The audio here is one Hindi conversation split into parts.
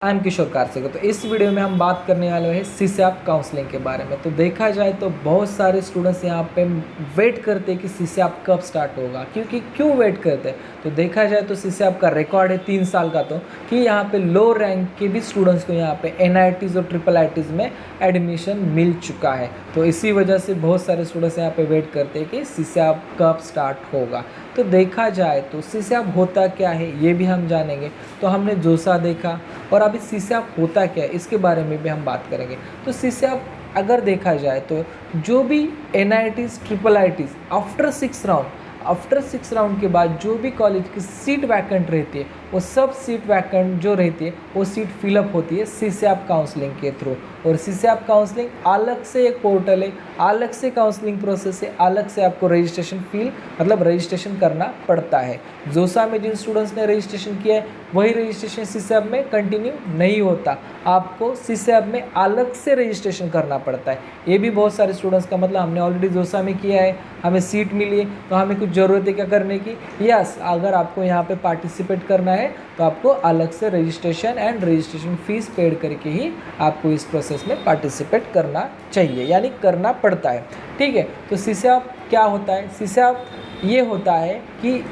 आई एम किशोर कारसेकर। तो इस वीडियो में हम बात करने वाले हैं सीसैप काउंसलिंग के बारे में। तो देखा जाए तो बहुत सारे स्टूडेंट्स यहाँ पे वेट करते हैं कि सीसैप कब स्टार्ट होगा, क्योंकि क्यों वेट करते हैं। तो देखा जाए तो सीसैप का रिकॉर्ड है 3 साल का, तो कि यहाँ पे लो रैंक के भी स्टूडेंट्स को यहाँ पे NITs और IIITs में एडमिशन मिल चुका है। तो इसी वजह से बहुत सारे स्टूडेंट्स यहाँ पे वेट करते हैं कि सीसैप कब स्टार्ट होगा। तो देखा जाए तो सीसैप होता क्या है ये भी हम जानेंगे। तो हमने जोसा देखा और अभी सीसैप होता क्या है इसके बारे में भी हम बात करेंगे। तो सीसैप अगर देखा जाए तो जो भी NITs IIITs आफ्टर 6 राउंड के बाद जो भी कॉलेज की सीट वैकेंट रहती है वो सब सीट वैकेंट जो रहती है वो सीट फिलअप होती है सीसैप काउंसलिंग के थ्रू। और सीसैप काउंसलिंग अलग से एक पोर्टल है, अलग से काउंसलिंग प्रोसेस है, अलग से आपको रजिस्ट्रेशन करना पड़ता है। जोसा में जिन स्टूडेंट्स ने रजिस्ट्रेशन किया है वही रजिस्ट्रेशन सीसैप में कंटिन्यू नहीं होता, आपको सीसैप में अलग से रजिस्ट्रेशन करना पड़ता है। ये भी बहुत सारे स्टूडेंट्स का मतलब हमने ऑलरेडी जोसा में किया है, हमें सीट मिली है, तो हमें कुछ ज़रूरत है क्या करने की। यस, अगर आपको यहाँ पे पार्टिसिपेट करना है तो आपको अलग से रजिस्ट्रेशन फीस पेड करके ही आपको इस प्रोसेस में पार्टिसिपेट करना चाहिए, यानी करना पड़ता है। ठीक है, तो सीसैप क्या होता है। सीसैप ये होता है कि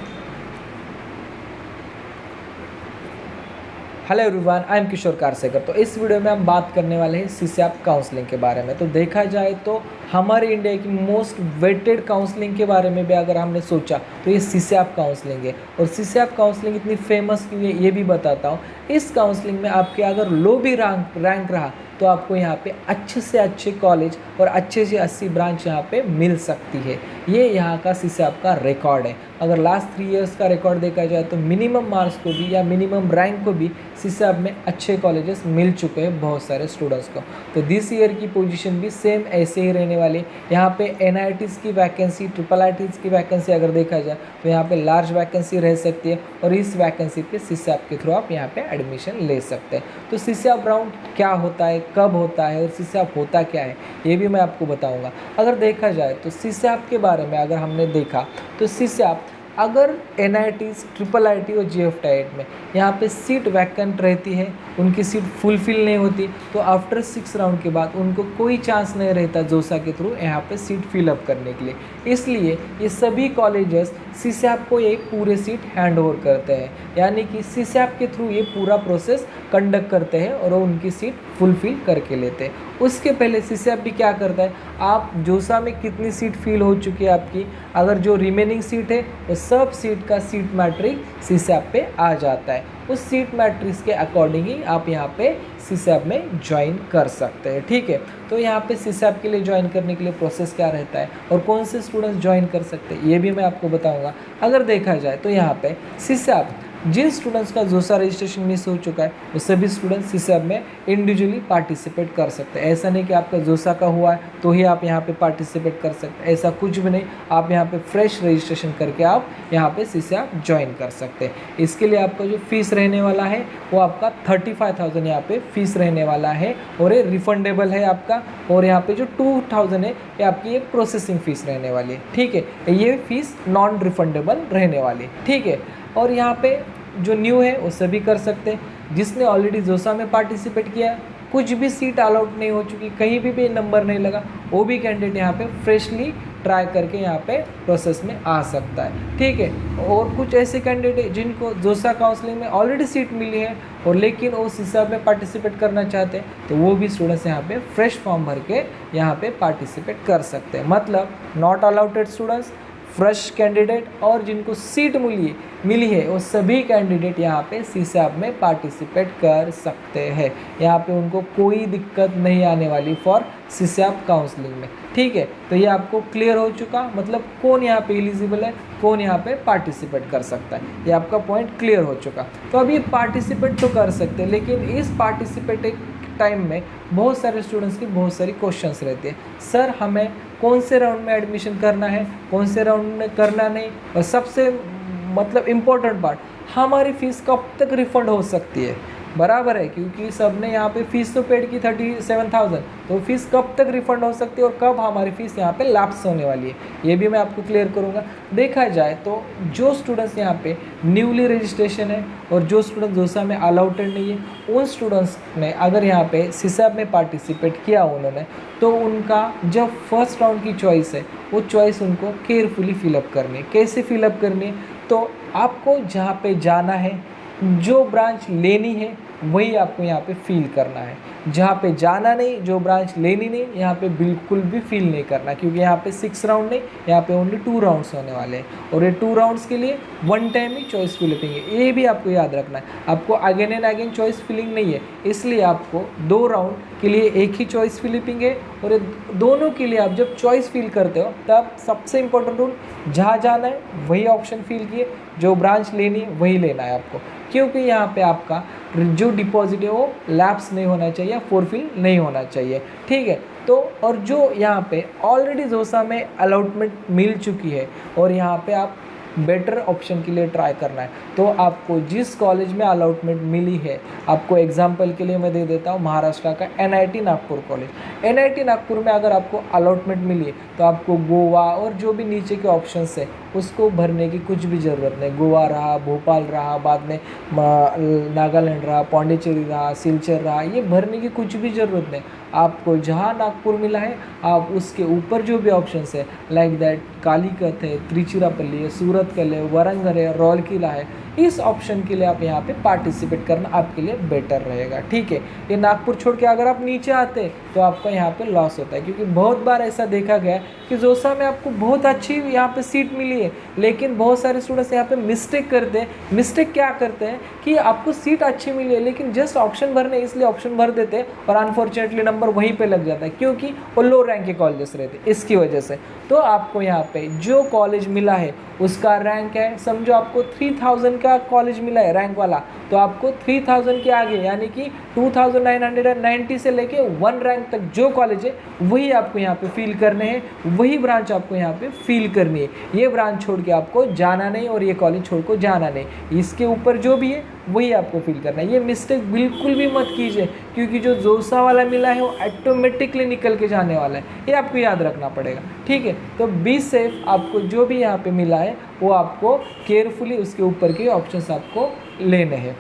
हेलो एवरीवन, आई एम किशोर कारसेकर। तो इस वीडियो में हम बात करने वाले हैं सीसैप काउंसलिंग के बारे में। तो देखा जाए तो हमारे इंडिया की मोस्ट वेटेड काउंसलिंग के बारे में भी अगर हमने सोचा तो ये सीसैप काउंसलिंग है। और सीसैप काउंसलिंग इतनी फेमस क्यों है ये भी बताता हूँ। इस काउंसलिंग में आपके अगर लो भी रैंक रहा तो आपको यहाँ पे अच्छे से अच्छे कॉलेज और अच्छे से अच्छी ब्रांच यहाँ पे मिल सकती है। ये यहाँ का सीसैप का रिकॉर्ड है। अगर लास्ट 3 इयर्स का रिकॉर्ड देखा जाए तो मिनिमम मार्क्स को भी या मिनिमम रैंक को भी सीसैप में अच्छे कॉलेजेस मिल चुके हैं बहुत सारे स्टूडेंट्स को। तो दिस ईयर की पोजीशन भी सेम ऐसे ही रहने वाली। यहाँ पे NITs की वैकेंसी, IIITs की वैकेंसी अगर देखा जाए तो यहाँ पे लार्ज वैकेंसी रह सकती है और इस वैकेंसी पे सीसैप के थ्रू आप यहाँ पे एडमिशन ले सकते हैं। तो सीसैप राउंड क्या होता है, कब होता है और सीसैप होता क्या है ये भी मैं आपको बताऊँगा। अगर देखा जाए तो सीसैप के बारे में अगर हमने देखा तो सीसैप अगर NITs IIIT और JFTIT में यहाँ पे सीट वैकेंट रहती है, उनकी सीट फुलफिल नहीं होती, तो आफ्टर 6 राउंड के बाद उनको कोई चांस नहीं रहता जोसा के थ्रू यहाँ पे सीट फिलअप करने के लिए। इसलिए ये सभी कॉलेजेस सीसैप को एक पूरे सीट हैंड ओवर करते हैं, यानी कि सीसैप के थ्रू ये पूरा प्रोसेस कंडक्ट करते हैं और वो उनकी सीट फुलफिल करके लेते हैं। उसके पहले सीसैप भी क्या करता है, आप जोसा में कितनी सीट फिल हो चुकी है आपकी, अगर जो रिमेनिंग सीट है वो सब सीट का सीट मैट्रिक्स सीसैप पे आ जाता है। उस सीट मैट्रिक्स के अकॉर्डिंग ही आप यहाँ पे सीसैप में ज्वाइन कर सकते हैं। ठीक है, तो यहाँ पे सीसैप के लिए ज्वाइन करने के लिए प्रोसेस क्या रहता है और कौन से स्टूडेंट्स ज्वाइन कर सकते हैं ये भी मैं आपको बताऊँगा। अगर देखा जाए तो यहाँ पे सीसैप जिन स्टूडेंट्स का जोसा रजिस्ट्रेशन मिस हो चुका है वो सभी स्टूडेंट्स सीसैप में इंडिविजुअली पार्टिसिपेट कर सकते हैं। ऐसा नहीं कि आपका जोसा का हुआ है तो ही आप यहाँ पे पार्टिसिपेट कर सकते हैं, ऐसा कुछ भी नहीं। आप यहाँ पे फ्रेश रजिस्ट्रेशन करके आप यहाँ पे सीसैप ज्वाइन कर सकते हैं। इसके लिए आपका जो फीस रहने वाला है वो आपका 35,000 यहाँ पे फीस रहने वाला है और ये रिफंडेबल है आपका। और यहाँ पे जो 2,000 है ये आपकी एक प्रोसेसिंग फ़ीस रहने वाली है। ठीक है, ये फीस नॉन रिफंडेबल रहने वाली है। ठीक है, और यहाँ पे जो न्यू है वो सभी कर सकते हैं। जिसने ऑलरेडी जोसा में पार्टिसिपेट किया, कुछ भी सीट अलॉट नहीं हो चुकी, कहीं भी नंबर नहीं लगा, वो भी कैंडिडेट यहाँ पे फ्रेशली ट्राई करके यहाँ पे प्रोसेस में आ सकता है। ठीक है, और कुछ ऐसे कैंडिडेट हैं जिनको जोसा काउंसलिंग में ऑलरेडी सीट मिली है और लेकिन वो सीसैप में पार्टिसिपेट करना चाहते हैं तो वो भी स्टूडेंट्स यहाँ पे फ्रेश फॉर्म भर के यहाँ पे पार्टिसिपेट कर सकते हैं। मतलब not allotted students, fresh candidate और जिनको सीट मिली है वो सभी कैंडिडेट यहाँ पे सीसैप में पार्टिसिपेट कर सकते हैं। यहाँ पे उनको कोई दिक्कत नहीं आने वाली फॉर सीसैप काउंसलिंग में। ठीक है, तो ये आपको क्लियर हो चुका, मतलब कौन यहाँ पे एलिजिबल है, कौन यहाँ पे पार्टिसिपेट कर सकता है, ये आपका पॉइंट क्लियर हो चुका। तो अभी पार्टिसिपेट तो कर सकते हैं, लेकिन इस पार्टिसिपेट टाइम में बहुत सारे स्टूडेंट्स की बहुत सारी क्वेश्चंस रहते हैं। सर हमें कौन से राउंड में एडमिशन करना है, कौन से राउंड में करना नहीं, और सबसे मतलब इम्पोर्टेंट पार्ट, हमारी फ़ीस कब तक रिफ़ंड हो सकती है। बराबर है, क्योंकि सब ने यहाँ पे फीस तो पेड की 37,000, तो फीस कब तक रिफंड हो सकती है और कब हमारी फीस यहाँ पे लैप्स होने वाली है, ये भी मैं आपको क्लियर करूँगा। देखा जाए तो जो स्टूडेंट्स यहाँ पे न्यूली रजिस्ट्रेशन है और जो स्टूडेंट जोसा में अलाउटेड नहीं है, उन स्टूडेंट्स ने अगर यहाँ पे सीसैप में पार्टिसिपेट किया उन्होंने, तो उनका जो फर्स्ट राउंड की चॉइस है वो चॉइस उनको केयरफुली फिलअप करनी है। कैसे फिलअप करनी है, तो आपको जहाँ पे जाना है, जो ब्रांच लेनी है वही आपको यहाँ पे फील करना है। जहाँ पे जाना नहीं, जो ब्रांच लेनी नहीं, यहाँ पे बिल्कुल भी फील नहीं करना, क्योंकि यहाँ पे 6 राउंड नहीं, यहाँ पे ओनली 2 राउंड्स होने वाले हैं और ये 2 राउंड्स के लिए 1 टाइम ही चॉइस फिलिपिंग है। ये भी आपको याद रखना है, आपको again and again choice filling नहीं है, इसलिए आपको 2 राउंड के लिए एक ही चॉइस फिलिपिंग है। और ये दोनों के लिए आप जब चॉइस फिल करते हो तब सबसे इंपॉर्टेंट रूल, जहाँ जाना है वही ऑप्शन फिल किए, जो ब्रांच लेनी है वही लेना है आपको, क्योंकि यहाँ पे आपका जो डिपॉजिट है वो लैप्स नहीं होना चाहिए, फॉरफिल नहीं होना चाहिए, ठीक है। तो और जो यहाँ पे ऑलरेडी जोसा में अलॉटमेंट मिल चुकी है और यहाँ पे आप बेटर ऑप्शन के लिए ट्राई करना है, तो आपको जिस कॉलेज में अलॉटमेंट मिली है, आपको एग्जांपल के लिए मैं दे देता हूँ महाराष्ट्र का NIT Nagpur college. NIT Nagpur में अगर आपको अलॉटमेंट मिली है तो आपको गोवा और जो भी नीचे के ऑप्शंस है उसको भरने की कुछ भी ज़रूरत नहीं। गोवा रहा, भोपाल रहा, बाद में नागालैंड रहा, पौंडीचेरी रहा, सिलचर रहा, ये भरने की कुछ भी ज़रूरत नहीं। आपको जहाँ नागपुर मिला है आप उसके ऊपर जो भी ऑप्शंस है लाइक दैट कालीकत है, त्रिचुरापल्ली है, सूरतकल है, वारंगल है, रौलकिला है, इस ऑप्शन के लिए आप यहाँ पे पार्टिसिपेट करना आपके लिए बेटर रहेगा, ठीक है। ये नागपुर छोड़ के अगर आप नीचे आते तो आपका यहाँ पे लॉस होता है, क्योंकि बहुत बार ऐसा देखा गया कि जोसा में आपको बहुत अच्छी यहाँ पे सीट मिली है, लेकिन बहुत सारे स्टूडेंट्स यहाँ पे मिस्टेक करते हैं। मिस्टेक क्या करते हैं कि आपको सीट अच्छी मिली है लेकिन जस्ट ऑप्शन भरने इसलिए ऑप्शन भर देते हैं और अनफॉर्चुनेटली नंबर वहीं पे लग जाता है, क्योंकि वो लो रैंक के कॉलेजेस रहते हैं, इसकी वजह से। तो आपको यहाँ पे जो कॉलेज मिला है उसका रैंक है, समझो आपको 3000 का कॉलेज मिला है रैंक वाला, तो आपको 3000 के आगे यानी कि 2990 से लेके 1 रैंक तक जो कॉलेज है वही आपको यहाँ पे फील करने हैं, वही ब्रांच आपको यहाँ पे फील करनी है। ये ब्रांच छोड़ के आपको जाना नहीं और ये कॉलेज छोड़ को जाना नहीं, इसके ऊपर जो भी है वही आपको फील करना है। ये मिस्टेक बिल्कुल भी मत कीजिए, क्योंकि जो जोसा वाला मिला है वो ऑटोमेटिकली निकल के जाने वाला है, ये आपको याद रखना पड़ेगा, ठीक है। तो बी सेफ, आपको जो भी यहाँ पे मिला है वो आपको केयरफुली उसके ऊपर के ऑप्शंस आपको लेने हैं,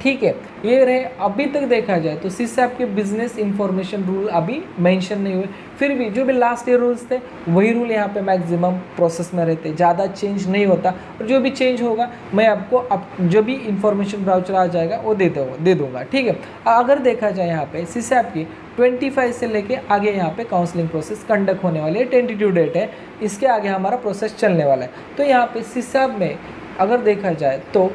ठीक है। ये रहे, अभी तक देखा जाए तो सीसैप के बिजनेस इंफॉर्मेशन रूल अभी मेंशन नहीं हुए, फिर भी जो भी लास्ट ईयर रूल्स थे वही रूल यहाँ पे मैक्सिमम प्रोसेस में रहते, ज़्यादा चेंज नहीं होता। और जो भी चेंज होगा मैं आपको अब जो भी इंफॉर्मेशन ब्राउचर आ जाएगा वो दे दूँगा, ठीक है। अगर देखा जाए यहाँ पे सीसैप की 25 से लेके आगे यहाँ पे काउंसलिंग प्रोसेस कंडक्ट होने वाली है, टेंटेटिव डेट है, इसके आगे हमारा प्रोसेस चलने वाला है। तो यहाँ पे सीसैप में अगर देखा जाए तो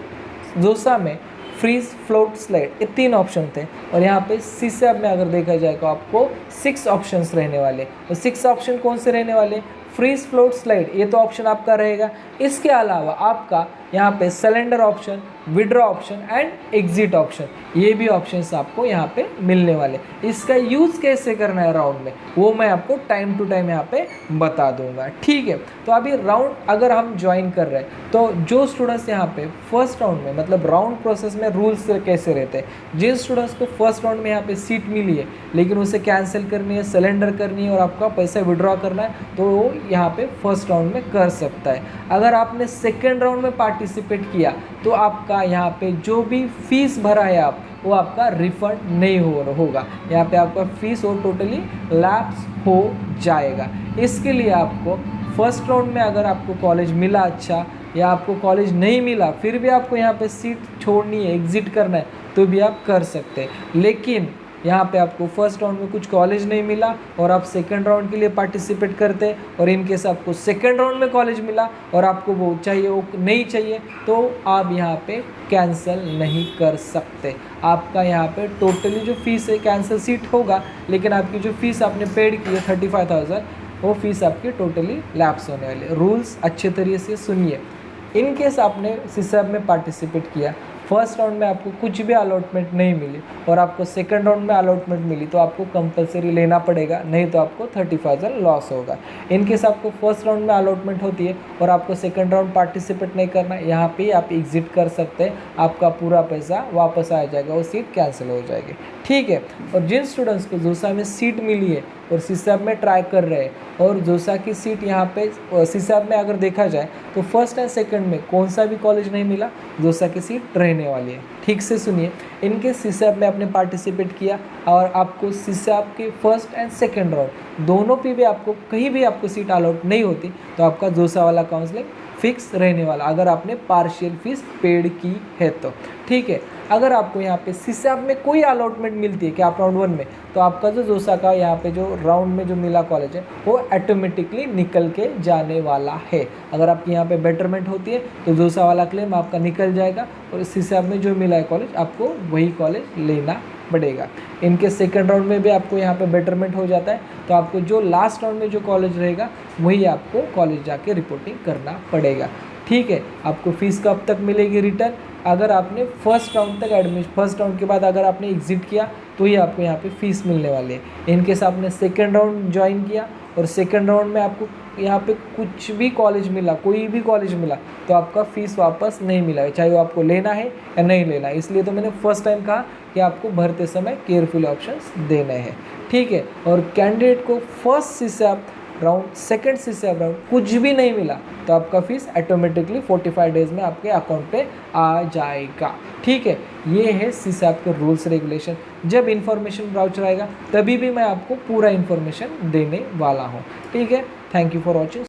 जोसा में फ्रीज, फ्लोट, स्लाइड, ये 3 ऑप्शन थे और यहाँ पे सीसैप में अगर देखा जाए तो आपको 6 ऑप्शंस रहने वाले। तो 6 ऑप्शन कौन से रहने वाले? फ्रीज, फ्लोट, स्लाइड, ये तो ऑप्शन आपका रहेगा। इसके अलावा आपका यहाँ पे cylinder option, withdraw option and exit option, ये भी ऑप्शंस आपको यहाँ पे मिलने वाले। इसका यूज़ कैसे करना है राउंड में वो मैं आपको टाइम टू टाइम यहाँ पे बता दूंगा, ठीक है। तो अभी राउंड अगर हम ज्वाइन कर रहे हैं तो जो स्टूडेंट्स यहाँ पे फर्स्ट राउंड में मतलब राउंड प्रोसेस में रूल्स कैसे रहते हैं, जिन स्टूडेंट्स को फर्स्ट राउंड में यहाँ पे सीट मिली है लेकिन उसे कैंसिल करनी है, सिलेंडर करनी है और आपका पैसा विड्रॉ करना है, तो वो यहाँ पे फर्स्ट राउंड में कर सकता है। अगर आपने सेकेंड राउंड में पार्टिसिपेट किया तो आपका यहाँ पे जो भी फीस भरा है आप वो आपका रिफंड नहीं होगा, यहाँ पे आपका फीस और टोटली लैप्स हो जाएगा। इसके लिए आपको फर्स्ट राउंड में अगर आपको कॉलेज मिला अच्छा या आपको कॉलेज नहीं मिला फिर भी आपको यहाँ पे सीट छोड़नी है, एग्जिट करना है, तो भी आप कर सकते हैं। लेकिन यहाँ पे आपको फर्स्ट राउंड में कुछ कॉलेज नहीं मिला और आप सेकंड राउंड के लिए पार्टिसिपेट करते और इनकेस आपको सेकंड राउंड में कॉलेज मिला और आपको वो चाहिए वो नहीं चाहिए तो आप यहाँ पे कैंसिल नहीं कर सकते। आपका यहाँ पे टोटली जो फीस है कैंसिल सीट होगा, लेकिन आपकी जो फीस आपने पेड की है 35,000 वो फीस आपकी टोटली लैप्स होने वाली है। रूल्स अच्छे तरीके से सुनिए। इनकेस आपने सीसैप में पार्टिसिपेट किया, फर्स्ट राउंड में आपको कुछ भी अलॉटमेंट नहीं मिली और आपको सेकंड राउंड में अलॉटमेंट मिली तो आपको कंपलसरी लेना पड़ेगा, नहीं तो आपको 30,000 लॉस होगा। इन केस आपको फर्स्ट राउंड में अलॉटमेंट होती है और आपको सेकंड राउंड पार्टिसिपेट नहीं करना, यहाँ पे आप एग्जिट कर सकते हैं, आपका पूरा पैसा वापस आ जाएगा, वो सीट कैंसिल हो जाएगी। ठीक है। और जिन स्टूडेंट्स को जोसा में सीट मिली है और सीसैप में ट्राई कर रहे हैं और जोसा की सीट यहाँ पे सीसैप में अगर देखा जाए तो फर्स्ट एंड सेकंड में कौन सा भी कॉलेज नहीं मिला, जोसा की सीट रहने वाली है। ठीक से सुनिए, इनके सीसैप में आपने पार्टिसिपेट किया और आपको सीसैप के फर्स्ट एंड सेकंड राउंड दोनों पे भी आपको कहीं भी आपको सीट अलॉट नहीं होती तो आपका जोसा वाला काउंसलिंग फिक्स रहने वाला, अगर आपने पार्शियल फीस पेड की है तो। ठीक है। अगर आपको यहाँ पे सीसैप में कोई अलॉटमेंट मिलती है कि आप राउंड 1 में, तो आपका जो जोसा का यहाँ पे जो राउंड में जो मिला कॉलेज है वो ऑटोमेटिकली निकल के जाने वाला है। अगर आपकी यहाँ पे बेटरमेंट होती है तो जोसा वाला क्लेम आपका निकल जाएगा और सीसैप में जो मिला है कॉलेज आपको वही कॉलेज लेना पड़ेगा। इनके सेकंड राउंड में भी आपको यहाँ पे बेटरमेंट हो जाता है तो आपको जो लास्ट राउंड में जो कॉलेज रहेगा वही आपको कॉलेज जाके रिपोर्टिंग करना पड़ेगा। ठीक है। आपको फीस कब तक मिलेगी रिटर्न, अगर आपने फर्स्ट राउंड तक एडमिशन, फर्स्ट राउंड के बाद अगर आपने एग्जिट किया तो ही आपको यहाँ पे फीस मिलने वाली है। इनकेस आपने सेकेंड राउंड ज्वाइन किया और सेकेंड राउंड में आपको यहाँ पे कुछ भी कॉलेज मिला, कोई भी कॉलेज मिला, तो आपका फ़ीस वापस नहीं मिला है, चाहे वो आपको लेना है या नहीं लेना है। इसलिए तो मैंने फर्स्ट टाइम कहा कि आपको भरते समय केयरफुल ऑप्शंस देने हैं। ठीक है। और कैंडिडेट को फर्स्ट सीसैप राउंड, सेकंड सीसैप राउंड कुछ भी नहीं मिला तो आपका फीस ऑटोमेटिकली 45 डेज में आपके अकाउंट पे आ जाएगा। ठीक है। ये है सीसैप के रूल्स रेगुलेशन। जब इन्फॉर्मेशन ब्राउचर आएगा तभी भी मैं आपको पूरा इन्फॉर्मेशन देने वाला हूँ। ठीक है। Thank you for watching.